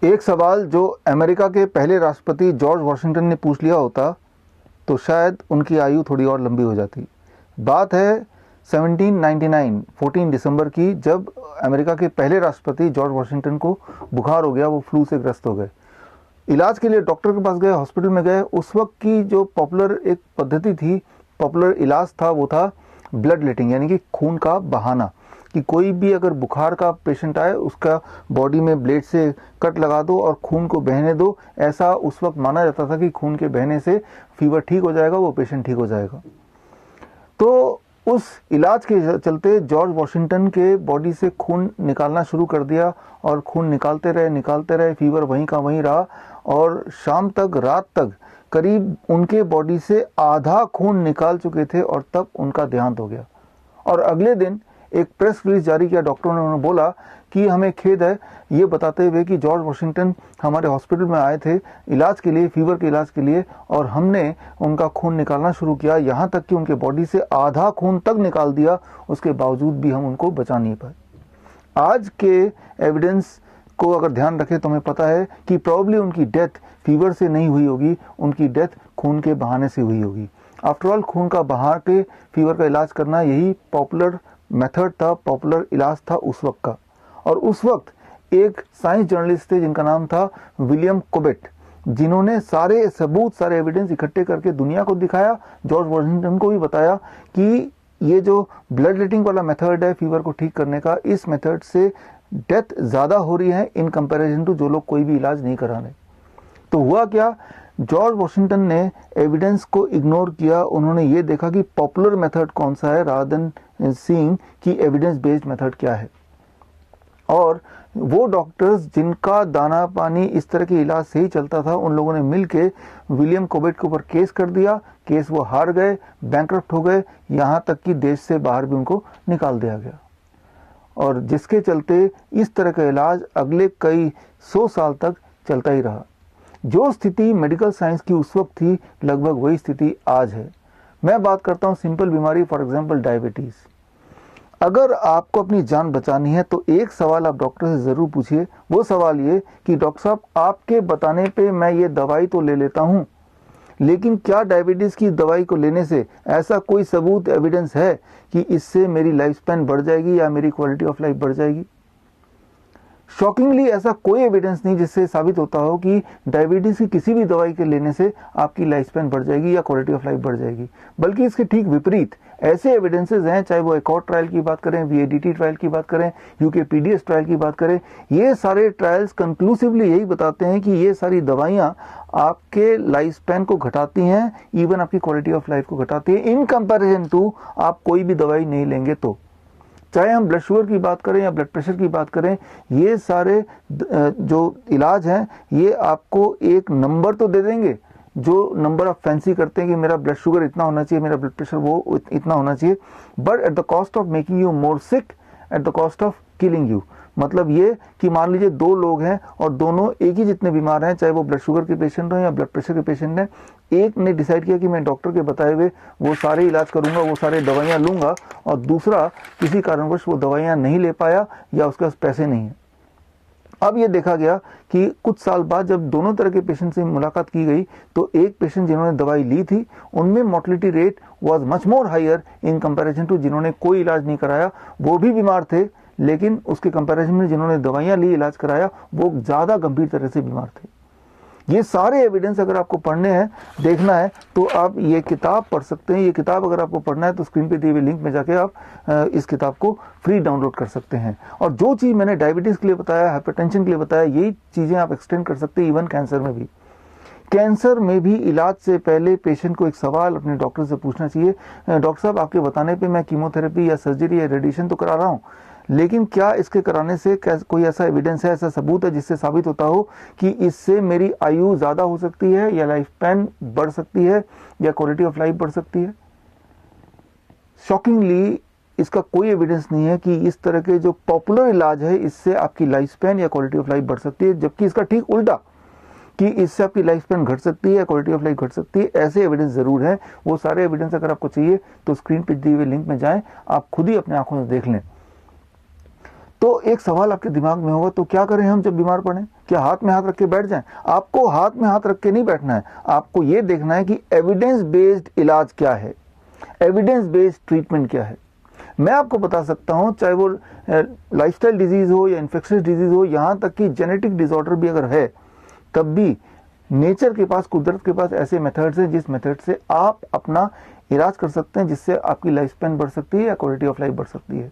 एक सवाल जो अमेरिका के पहले राष्ट्रपति जॉर्ज वॉशिंगटन ने पूछ लिया होता तो शायद उनकी आयु थोड़ी और लंबी हो जाती। बात है 1799 14 दिसंबर की, जब अमेरिका के पहले राष्ट्रपति जॉर्ज वॉशिंगटन को बुखार हो गया, वो फ्लू से ग्रस्त हो गए। इलाज के लिए डॉक्टर के पास गए, हॉस्पिटल में गए। उस वक्त की जो पॉपुलर एक पद्धति थी, पॉपुलर इलाज था, वो था ब्लड लेटिंग, यानी कि खून का बहाना। कि कोई भी अगर बुखार का पेशेंट आए, उसका बॉडी में ब्लेड से कट लगा दो और खून को बहने दो। ऐसा उस वक्त माना जाता था कि खून के बहने से फीवर ठीक हो जाएगा, वो पेशेंट ठीक हो जाएगा। तो उस इलाज के चलते जॉर्ज वॉशिंगटन के बॉडी से खून निकालना शुरू कर दिया और खून निकालते रहे, फीवर वहीं का वहीं रहा और शाम तक, रात तक करीब उनके बॉडी से आधा खून निकाल चुके थे और तब उनका देहांत हो गया। और अगले दिन एक प्रेस रिलीज जारी किया डॉक्टरों ने। उन्होंने बोला कि हमें खेद है ये बताते हुए कि जॉर्ज वॉशिंगटन हमारे हॉस्पिटल में आए थे इलाज के लिए, फीवर के इलाज के लिए, और हमने उनका खून निकालना शुरू किया, यहाँ तक कि उनके बॉडी से आधा खून तक निकाल दिया। उसके बावजूद भी हम उनको बचा नहीं पाए। आज के एविडेंस को अगर ध्यान रखें तो हमें पता है कि प्रॉब्ली उनकी डेथ फीवर से नहीं हुई होगी, उनकी डेथ खून के बहाने से हुई होगी। आफ्टर ऑल खून का बहा के फीवर का इलाज करना यही पॉपुलर मेथड था, पॉपुलर इलाज था उस वक्त का। और उस वक्त एक साइंस जर्नलिस्ट थे जिनका नाम था विलियम कोबेट, जिन्होंने सारे सबूत, सारे एविडेंस इकट्ठे करके दुनिया को दिखाया, जॉर्ज वॉशिंगटन को भी बताया कि ये जो ब्लड लेटिंग वाला मेथड है फीवर को ठीक करने का, इस मेथड से डेथ ज्यादा हो रही है इन कंपैरिजन टू जो लोग कोई भी इलाज नहीं करा रहे। तो हुआ क्या, जॉर्ज वॉशिंगटन ने एविडेंस को इग्नोर किया। उन्होंने ये देखा कि पॉपुलर मेथड कौन सा है, रादर देन सीइंग कि एविडेंस बेस्ड मेथड क्या है। और वो डॉक्टर्स जिनका दाना पानी इस तरह के इलाज से ही चलता था, उन लोगों ने मिलके विलियम कोबेट के ऊपर केस कर दिया। केस वो हार गए, बैंकरप्ट हो गए, यहाँ तक कि देश से बाहर भी उनको निकाल दिया गया। और जिसके चलते इस तरह का इलाज अगले कई 100 साल तक चलता ही रहा। जो स्थिति मेडिकल साइंस की उस वक्त थी, लगभग वही स्थिति आज है। मैं बात करता हूं सिंपल बीमारी, फॉर एग्जांपल डायबिटीज। अगर आपको अपनी जान बचानी है तो एक सवाल आप डॉक्टर से जरूर पूछिए। वो सवाल ये कि डॉक्टर साहब, आपके बताने पे मैं ये दवाई तो ले लेता हूं, लेकिन क्या डायबिटीज की दवाई को लेने से ऐसा कोई सबूत, एविडेंस है कि इससे मेरी लाइफ स्पैन बढ़ जाएगी या मेरी क्वालिटी ऑफ लाइफ बढ़ जाएगी? शॉकिंगली ऐसा कोई एविडेंस नहीं जिससे साबित होता हो कि डायबिटीज की किसी भी दवाई के लेने से आपकी लाइफ स्पैन बढ़ जाएगी या क्वालिटी ऑफ लाइफ बढ़ जाएगी। बल्कि इसके ठीक विपरीत ऐसे एविडेंसेस हैं, चाहे वो एकॉर्ड ट्रायल की बात करें, वीएडीटी ट्रायल की बात करें, यूकेपीडीएस ट्रायल की बात करें, ये सारे ट्रायल्स कंक्लूसिवली यही बताते हैं कि ये सारी दवाइयां आपके लाइफ स्पैन को घटाती हैं, इवन आपकी क्वालिटी ऑफ लाइफ को घटाती है, इन कंपैरिजन टू आप कोई भी दवाई नहीं लेंगे तो। चाहे हम ब्लड शुगर की बात करें या ब्लड प्रेशर की बात करें, ये सारे जो इलाज हैं ये आपको एक नंबर तो दे देंगे, जो नंबर आप फैंसी करते हैं कि मेरा ब्लड शुगर इतना होना चाहिए, मेरा ब्लड प्रेशर वो इतना होना चाहिए, but at the cost of making you more sick, at the cost of killing you. मतलब ये कि मान लीजिए दो लोग हैं और दोनों एक ही जितने बीमार हैं, चाहे वो ब्लड शुगर के पेशेंट हो या ब्लड प्रेशर के पेशेंट हैं, एक ने डिसाइड किया कि मैं डॉक्टर के बताए हुए वो सारे इलाज करूंगा, वो सारे दवाइयां लूंगा, और दूसरा किसी कारणवश वो दवाइयां नहीं ले पाया या उसके पास पैसे नहीं है। अब ये देखा गया कि कुछ साल बाद जब दोनों तरह के पेशेंट से मुलाकात की गई तो एक पेशेंट जिन्होंने दवाई ली थी उनमें mortality rate was much more higher in comparison to जिन्होंने कोई इलाज नहीं कराया। वो भी बीमार थे, लेकिन उसके कंपैरिजन में जिन्होंने दवाइयां ली, इलाज कराया, वो ज्यादा गंभीर तरह से बीमार थे। ये सारे एविडेंस अगर आपको पढ़ने हैं, देखना है, तो आप ये किताब पढ़ सकते हैं। ये किताब अगर आपको पढ़ना है तो स्क्रीन पे दिए हुए लिंक में जाके आप इस किताब को फ्री डाउनलोड कर सकते हैं। और जो चीज मैंने डायबिटीज के लिए बताया, हाइपरटेंशन के लिए बताया, यही चीजें आप एक्सटेंड कर सकते हैं इवन कैंसर में भी। कैंसर में भी इलाज से पहले पेशेंट को एक सवाल अपने डॉक्टर से पूछना चाहिए, डॉक्टर साहब आपके बताने पे मैं कीमोथेरेपी या सर्जरी या रेडिएशन तो करा रहा हूँ, लेकिन क्या इसके कराने से कोई ऐसा एविडेंस है, ऐसा सबूत है जिससे साबित होता हो कि इससे मेरी आयु ज्यादा हो सकती है या लाइफ स्पैन बढ़ सकती है या क्वालिटी ऑफ लाइफ बढ़ सकती है? शॉकिंगली इसका कोई एविडेंस नहीं है कि इस तरह के जो पॉपुलर इलाज है इससे आपकी लाइफ स्पैन या क्वालिटी ऑफ लाइफ बढ़ सकती है, जबकि इसका ठीक उल्टा कि इससे आपकी लाइफ स्पैन घट सकती है, क्वालिटी ऑफ लाइफ घट सकती है। ऐसे एविडेंस जरूर है। वो सारे एविडेंस अगर आपको चाहिए तो स्क्रीन पर दिए हुए लिंक में जाएं, आप खुद ही अपने आंखों से देख लें। तो एक सवाल आपके दिमाग में होगा, तो क्या करें हम जब बीमार पड़े? क्या हाथ में हाथ रख के बैठ जाएं? आपको हाथ में हाथ रख के नहीं बैठना है, आपको ये देखना है कि एविडेंस बेस्ड इलाज क्या है, एविडेंस बेस्ड ट्रीटमेंट क्या है। मैं आपको बता सकता हूं, चाहे वो लाइफस्टाइल डिजीज हो या इन्फेक्शियस डिजीज हो, यहां तक कि जेनेटिक डिसऑर्डर भी अगर है, तब भी नेचर के पास, कुदरत के पास ऐसे मेथड्स हैं जिस मेथड से आप अपना इलाज कर सकते हैं, जिससे आपकी लाइफ स्पैन बढ़ सकती है या क्वालिटी ऑफ लाइफ बढ़ सकती है।